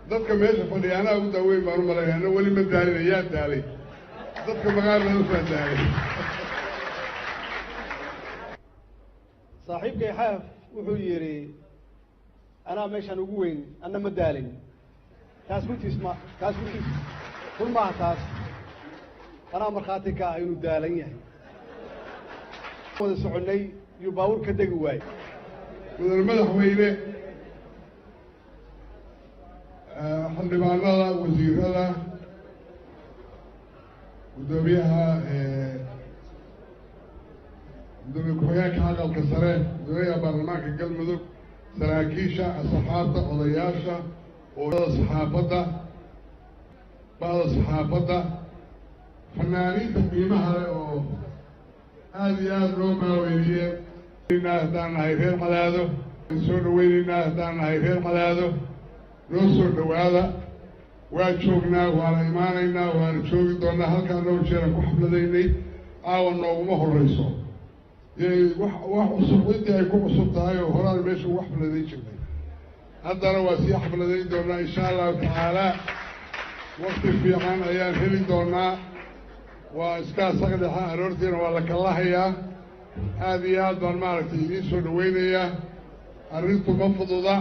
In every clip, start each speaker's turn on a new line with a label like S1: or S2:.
S1: dadka meesha fadhiya anaa ugu daaweyn baan u malaya ana weli ma daalin ayaa daalay dadka magaalada usaa daalay
S2: saaxiibkay xaaf wuxuu yidhi anaa meeshaan ugu weyn anna ma daalin taas runtiis run maaha taas anaa markhaati ka ah inuu daalan yahay wada soconnay iyo baabuur ka degi waayey
S1: mudane madaxweyne xildhibaanada wasiirada gudoomiyaha gudoomiye ku-xigeenka aqalka sare gudoomiyaha baarlamaanka galmudug saraakiisha asxaabta odayaasha saxaafadda ba'da saxaafadda fanaaniinta qiimaha leh oo aada iyo aada loo maaweyniyeen haddaan nahay reer Cadaado soo dhaweynaynaa haddaan nahay reer Cadaado noo soo dhawaada waa joognaa waana imaanaynaa waana joogi doonaa halkaan dhowr jeeran ku xafladaynay caawa nooguma horreyso wax cusub intii ay ku cusub tahay oo horaan meesha ugu xafladayn jirnay haddana waa sii xafladayn doonaa insha allahu tacaalaa waqti fiican ayaan heli doonaa waa iskaa saqdhexa aroortiina waa la kallahayaa aada iyo aad baan maaragtay idiin soo dhaweynayaa arrintu ma fududa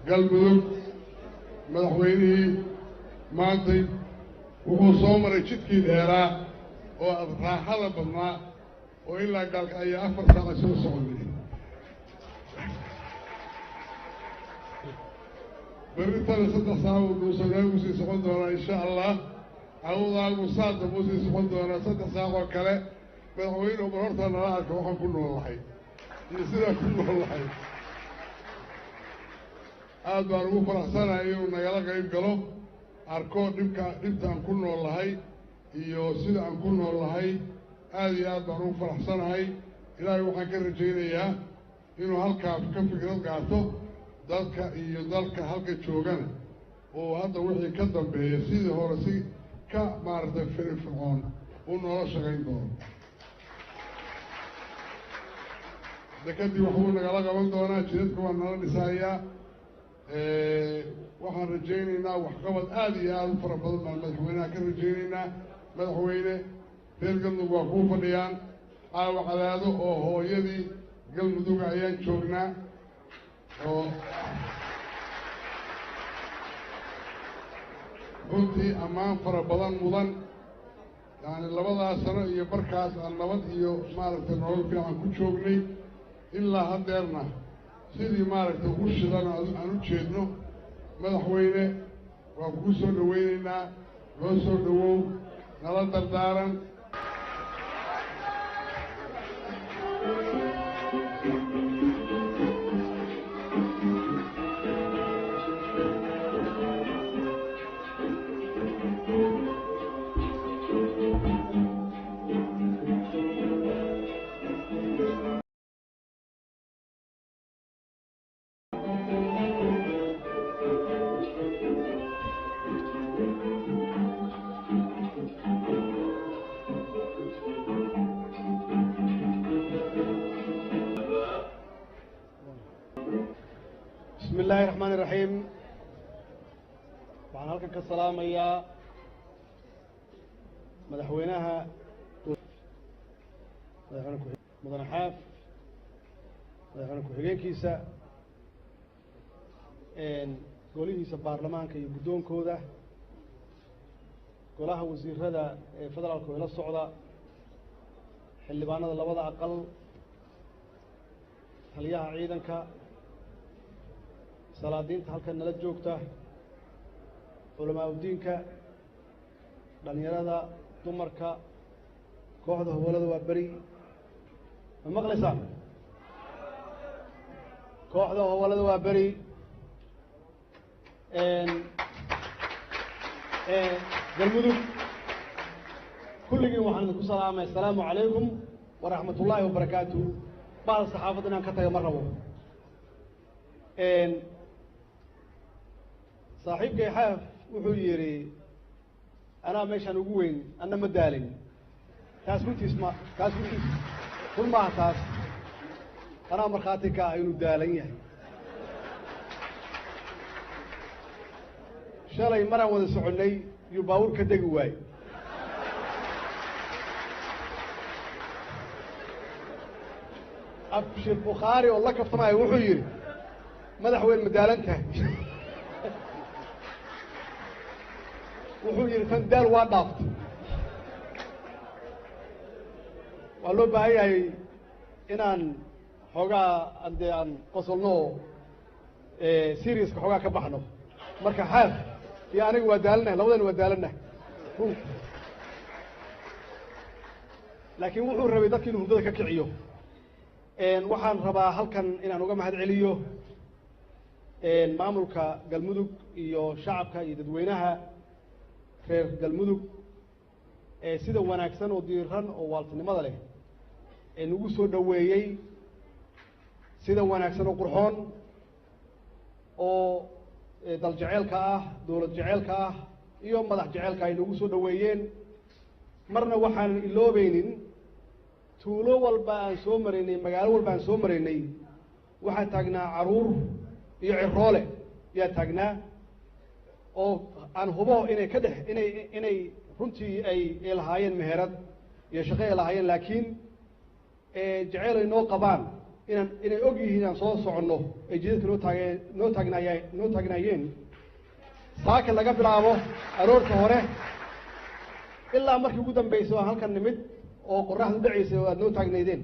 S1: galmudug madaxweynihii maantay wuxuu soo maray jidkii dheeraa oo raaxada badnaa oo ilaa gaalka ayaa 4 saac soo soconay berritana 3 saac uu dhuusanaagu sii socon doonaa insha allah cawdaagu saada buu sii socon doonaa 3 saac oo kale madaxweyne umar horta nala arka waxaan ku noolahay iyo sidaa ku noolahay aad baan ugu faraxsanahay inuu nagala qayb galo arko dhibtaan ku noolahay iyo sida aan ku noolahay aada iyo aad baan ugu faraxsanahay ilaahay waxaan ka rajaynayaa inuu halkaa ka fikrad qaato dadka iyo dalka halka joogana oo hadda wixii ka dambeeya sidii hore si ka maaragtay firfircoon uu noola shaqayn doono dekadii waxbuu nagala qaban doonaa jidadka waa nala dhisayaa waxaan rajaynaynaa waxqabad aada iyo aada u fara badan baan madaxweynaha ka rajaynaynaa madaxweyne reer galmudug waa kuu fadhiyaan caawa Cadaado oo hooyadii galmuduga ayaan joognaa oo runtii ammaan fara badan mudan yani 2 sano iyo barkaas aan nabad iyo maaragtay nolol fiican ku joognay ilaa haddeerna sidii maaragtay ugu shidan aan u jeedno madaxweyne waa kugu soo dhaweynaynaa loo soo dhawow nala dardaaran بسم الله الرحمن الرحيم waxaan halkan ka salaamayaa madaxweynaha mudane xaaf madaxweyne ku-xigeenkiisa golihiisa baarlamaanka iyo guddoonkooda golaha wasiirada ee federaalka oo ila socda xildhibaanada labada aqal taliyaha ciidanka salaadiinta halkan nala joogta culamaa udiinka dhalinyarada dumarka kooxda hawlada waa beri ma maqlaysaan kooxda hawlada waa beri galmudug kulligiin waxaan idinku salaamay assalaamu calaykum waraxmat ullaahi wabarakaatu bacda saxaafadda inaan ka taga ma rabo saaxiibkay xaaf wuxuu yidhi anaa meeshaan ugu weyn anna ma daalin taas runtiis run maaha taas anaa markhaati ka ah inuu daalan yahay
S2: shalay maraan wada soconay yuu baawur ka degi waay abshir bukhaari oo la kaftamaya wuxuu yidhi madaxweyne madaalan tahay wuxuu yidhi tan daal waa dhaaftay waa loo baahan yahay inaan xoogaa dee aan qosolno oo seriaska xoogaa ka baxno marka xaaf iyo aniga waa daalanahay labadana waa daalanahay laakiin wuxuu rabay dadki inuu hurdada ka kiciyo waxaan rabaa halkan inaan uga mahad celiyo maamulka galmudug iyo shacabka iyo dadweynaha reer galmudug sida wanaagsan oo diiran oo waaltinimada leh nagu soo dhoweeyey sida wanaagsan oo qurxoon oo dal jeceelka ah dowlad jeceelka ah iyo madax jeceelka ay nagu soo dhoweeyeen marna waxaanan iloobeynin tuulo walba aan soo maraynay magaalo walba aan soo maraynay waxaa taagnaa caruur iyo ciroole yaa taagnaa oo aan hubo inay ka dhex inay runtii ay lahaayeen meherad iyo shaqo ay lahaayeen laakiin jeceyl ay noo qabaan inay og yihiin inaan soo soconno ay jidadka noo taagnaayeen saaka laga bilaabo aroorta hore ilaa markii ugu dambeysay waan halkan nimid oo qoraxdu dhacaysay oo aad noo taagnaydeen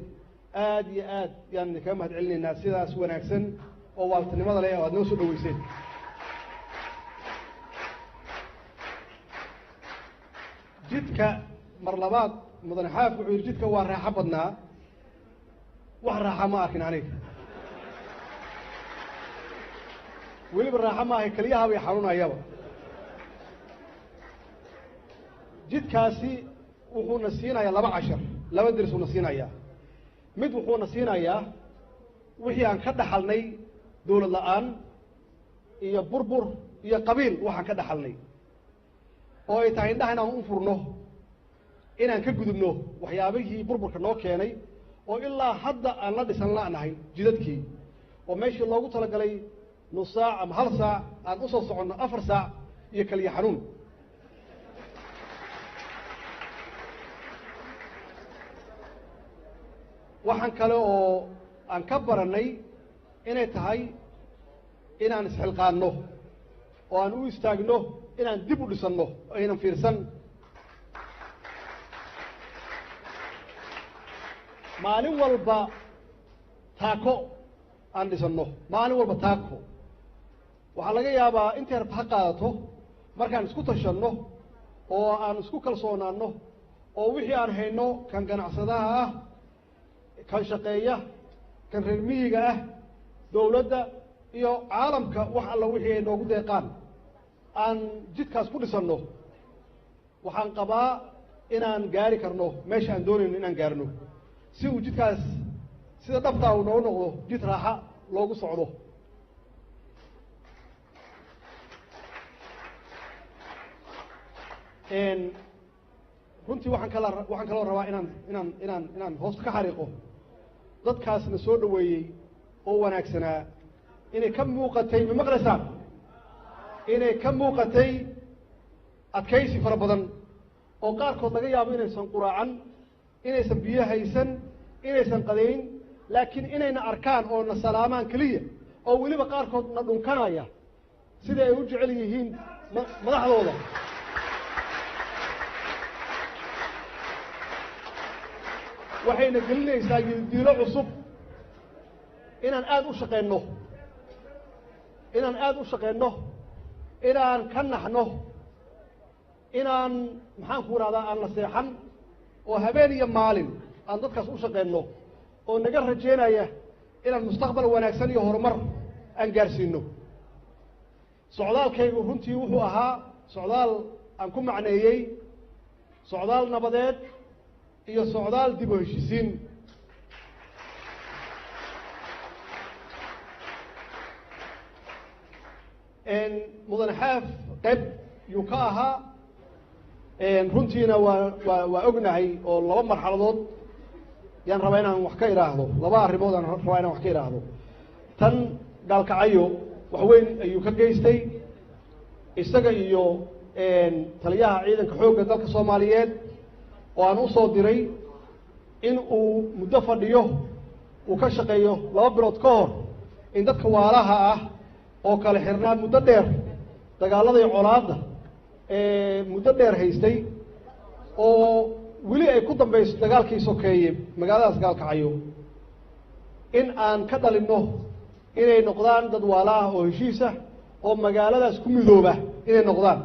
S2: aad iyo aad yaan idinkaga mahad celinaynaa sidaas wanaagsan oo waaltinimada leh oo aad noo soo dhaweyseen jidka mar labaad mudane xaaf wuxuu yidhi jidka waa raaxo badnaa wax raaxa ma arkin aniga weliba raaxo ma ahay keliyaha bay xanuunayaba jidkaasi wuxuuna siinayaa 2 cashar 2 deris uuna siinayaa mid wuxuuna siinayaa wixii aan ka dhaxalnay dawlad la-aan iyo burbur iyo qabiil waxaan ka dhaxalnay oo ay tahay indhaha inaan u furno inaan ka gudubno waxyaabihii burburka noo keenay oo ilaa hadda aan la dhisan la'nahay jidadkii oo meeshii loogu talagalay nus saac ama 1 saac aan u soo soconno 4 saac iyo kaliya xanuun waxaan kale oo aan ka baranay inay tahay inaan isxilqaanno oo aan u istaagno inaan dib u dhisanno oo aynan fiirsan maalin walba taako aan dhisanno maalin walba taako waxaa laga yaabaa intay rabta ha qaadato markaan isku tashanno oo aan isku kalsoonaanno oo wixii aan hayno kan ganacsadaha ah kan shaqeeya kan reer miyiga ah dawladda iyo caalamka wax alla wixii ay noogu deeqaan aan jidkaas ku dhisanno waxaan qabaa inaan gaari karno meesha aan doonayno inaan gaarno si uu jidkaas sida dhabtaa uu noogu noqdo jid raaxa loogu socdo runtii waxaan kaloo rabaa inaan hoosta ka xariiqo dadkaasna soo dhaweeyey oo wanaagsanaa inay ka muuqatay ma maqlaysaan inay ka muuqatay adkaysi fara badan oo qaarkood laga yaabo inaysan quraacan inaysan biyo haysan inaysan qadayn laakiin inayna arkaan oo na salaamaan keliya oo weliba qaarkood na dhunkanaya sida ay u jecel yihiin madaxdooda waxayna gelinaysaa diilo cusub inaan aada u shaqeyno inaan ka naxno inaan maxaan ku ihahdaa aan la seexan oo habeen iyo maalin aan dadkaas u shaqeyno oo naga rajeynaya inaan mustaqbal wanaagsan iyo horumar aan gaarsiino socdaalkaygu runtii wuxuu ahaa socdaal aan ku macneeyey socdaal nabadeed iyo socdaal dib u heshisiin mudane xaaf qayb yuu ka ahaa runtiina waa ognahay oo 2 marxaladood yaan rabaa inaan wax ka idhaahdo 2 arrimood aan rabaa inaan wax ka idhaahdo tan gaalkacayo wax weyn ayuu ka geystay isaga iyo taliyaha ciidanka xoogga dalka Soomaaliyeed oo aan u soo diray in uu muddo fadhiyo uu ka shaqeeyo 2 bilood ka hor in dadka waalaha ah oo kala xirnaa muddo dheer dagaalada iyo colaadda muddo dheer haystay oo weli ay ku dambayso dagaalkii sokeeyay magaaladaas Gaalkacyo in aan ka dhalinno inay noqdaan dad waalaha oo heshiis ah oo magaaladaas ku midooba inay noqdaan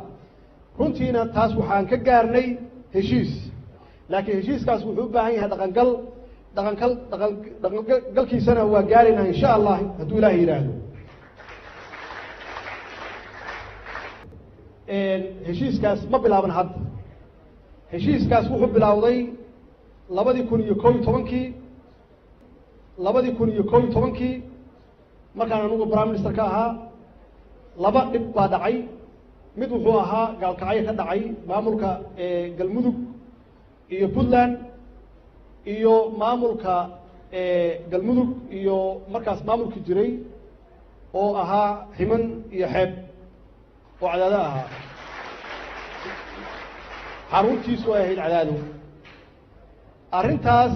S2: runtiina taas waxaan ka gaarnay heshiis laakiin heshiiskaas wuxuu u baahan yahay dhaqangalkiisana waa gaaraynaa insha Allah hadduu Ilaahay yiraahdo heshiiskaas ma bilaaban hadda heshiiskaas wuxuu bilowday 2011 markaan anugu prime minister ka ahaa 2 dhib baa dhacay mid wuxuu ahaa Gaalkacyo ka dhacay maamulka Galmudug iyo Puntland iyo maamulka Galmudug iyo markaas maamulka jiray oo ahaa Himan iyo Xeeb oo cadaada ahaa xaruntiisu ay ahayd cadaado arrintaas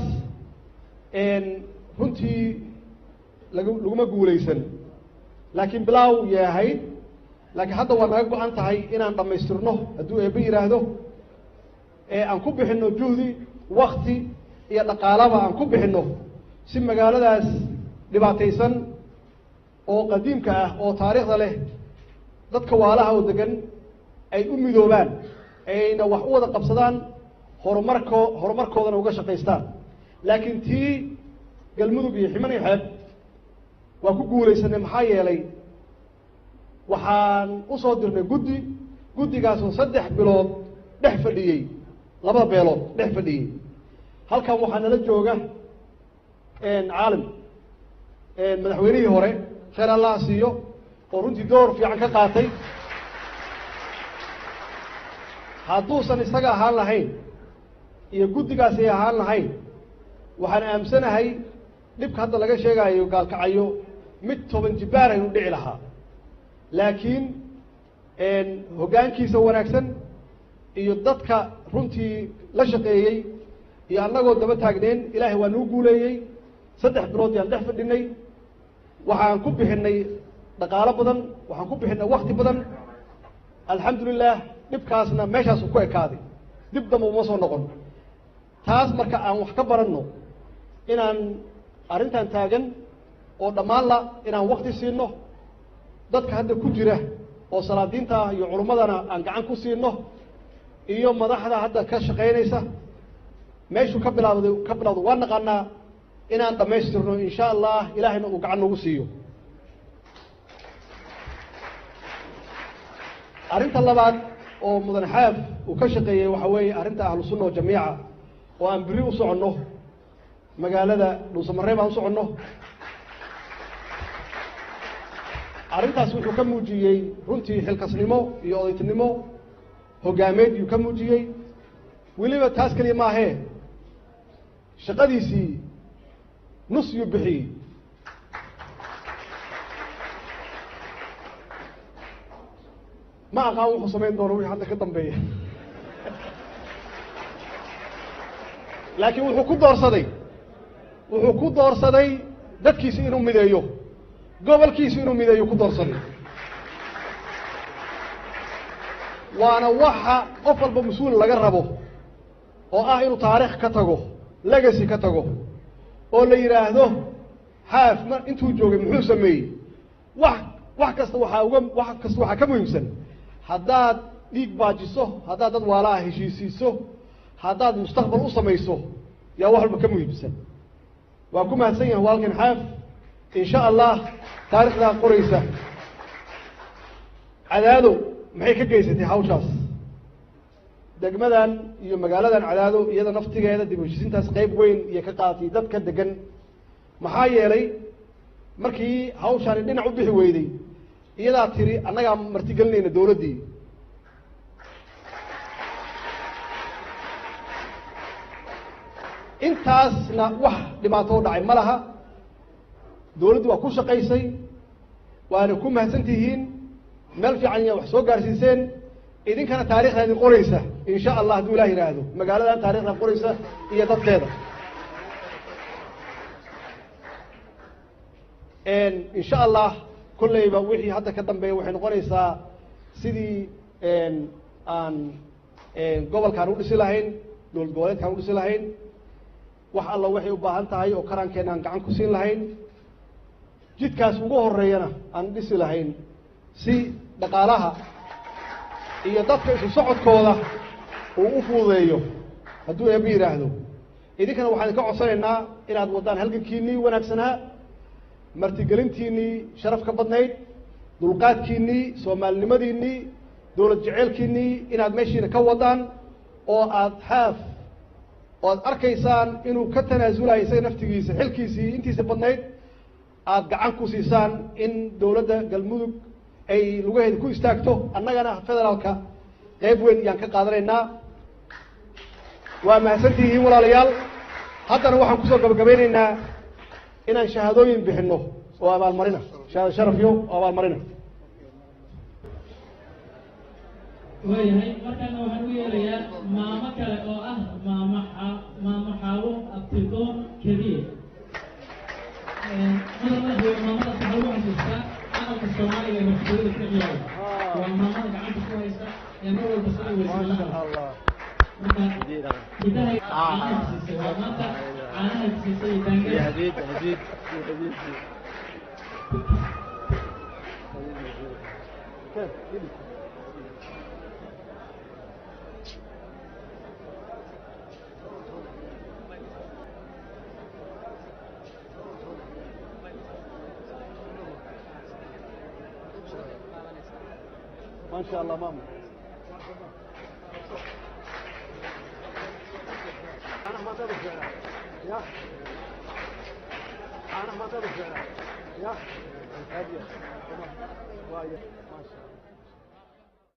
S2: runtii laguma guulaysan laakiin bilaaw yahay laakiin hadda waa naga go'an tahay inaan dhammaystirno hadduu eebbe yiraahdo aan ku bixinno juhdi waqti iyo dhaqaalaba aan ku bixinno si magaaladaas dhibaataysan oo qadiimka ah oo taariikhda leh dadka waalaha oo degan ay u midoobaan ayna wax u wada qabsadaan horumarkoodana uga shaqaystaan laakiin tii Galmudug iyo Himan iyo Xeeb waa ku guulaysanay maxaa yeelay waxaan u soo dirnay guddigaas oo 3 bilood dhex fadhiyay 2 beelood dhex fadhiyay halkan waxaa nala jooga caalim madaxweynihii hore khayr Allah siiyo oo runtii door fiican ka qaatay hadduusan isaga ahaan lahayn iyo guddigaas ay ahaan lahayn waxaan aamsanahay dhibka hadda laga sheegayo Gaalkacyo mid 10 jibaar ay u dhici lahaa laakiin hoggaankiisa wanaagsan iyo dadka runtii la shaqeeyay iyo annagoo daba taagneen Ilaahay waa noo guuleeyay 3 bilood yaan dhex fadhinay waxaan ku bixinay dhaqaale badan waxaan ku bixinay waqti badan alxamdulillah dhibkaasna meeshaas ku ekaaday dib damba uma soo noqon taas marka aan wax ka baranno inaan arrintan taagan oo dhammaan la inaan waqti siino dadka hadda ku jira oo salaadiinta iyo culimadana aan gacan ku siino iyo madaxda hadda ka shaqeynaysa meeshuu ka bilowday waan naqaanaa inaan dhammaystirno insha Allah ilaahayna uu gacan nagu siiyo arrinta labaad oo mudan xaaf uu ka shaqeeyay waxa weeye arrinta ahlu sunna oo jamiica oo aan biri u soconno magaalada Dhuusamareeb aan u soconno arrintaas wuxuu ka muujiyay runtii xilkasnimo iyo odaytinimo hoggaameed uu ka muujiyay weliba taas kaliya ma ahee shaqadiisii nus yu bixiyay ma aqaan wuxuu samayn doono wixii hadda ka dambeeya laakiin wuxuu ku doorsaday dadkiisa inuu mideeyo gobolkiisa inuu mideeyo ku doorsaday waana waxa qof walba mas'uul laga rabo oo ah inuu taariikh ka tago legacy ka tago oo la yiraahdo xaaf intuu joogay muxuu sameeyay wax kasta waxa ka muhiimsan haddaad dhiig baajiso haddaad dad waalaha heshiisiiso haddaad mustaqbal u samayso yaa wax walba ka muhiimsan waa ku mahadsan yahay walaalkan xaaf insha Allah taariikhda qoraysa cadaado maxay ka geysatay hawshaas degmadan iyo magaaladan cadaado iyada naftigeeda dib u heshiisintaas qayb weyn iyo ka qaatay dadka degan maxaa yeelay markii hawshaani dhinac u bixi weyday iyadaa tiri annagaa martigelinayna dowladdii intaasna wax dhibaato u dhacay ma laha dowladdu waa ku shaqaysay waana ku mahadsan tihiin meel fiican iyo wax soo gaarsiiseen idinkana taariikhda idin qoraysa insha allah hadduu ilaah yidhaahdo magaaladan taariikhda qoraysa iyo dadkeeda insha allah kolleyba wixii hadda ka dambeeya waxay noqonaysaa sidii aan gobolkaan u dhisi lahayn dowlad goboleedkaan u dhisi lahayn wax alla waxay u baahan tahay oo qarankeena aan gacan ku siin lahayn jidkaas ugu horeeyana aan dhisi lahayn si dhaqaalaha iyo dadka isu socodkooda uu u fududeeyo hadduu eeba yidhaahdo idinkana waxaan ka codsanaynaa inaad waddaan halgankiinnii wanaagsanaa martigelintiinnii sharaf ka badnayd dulqaadkiinnii soomaalinimadiinnii dowlad jeceelkiinnii inaad meeshiina ka waddaan oo aad oo aad arkaysaan inuu ka tanaasulayo isaga naftigiisa xilkiisii intiisa badnayd aad gacan ku siisaan in dowladda galmudug ay lugaheeda ku istaagto annagana federaalka qayb weyn ayaan ka qaadanaynaa waa mahadsantihiin walaalayaal haddana waxaan kusoo gabagabeynaynaa inaan shahaadooyin bixinno oo abaalmarina shahaado sharafyo oo abaalmarina
S3: waayahay markaana waxaan u yeelayaa maamo kale oo ah maamo xaawo abtidoon keliya maamadaas waxaa lagu xasuustaa camalka soomaaliga ee masuuliyada ka ciyaara waa maamada gacanta ku haysa ee mar walba sida weysanaa marka hidahay caanaha siisay waa maanta caanaha siisay daangada
S2: ما شاء الله ماما أنا ما تبغى يا أنا ما تبغى يا هذه ما شاء الله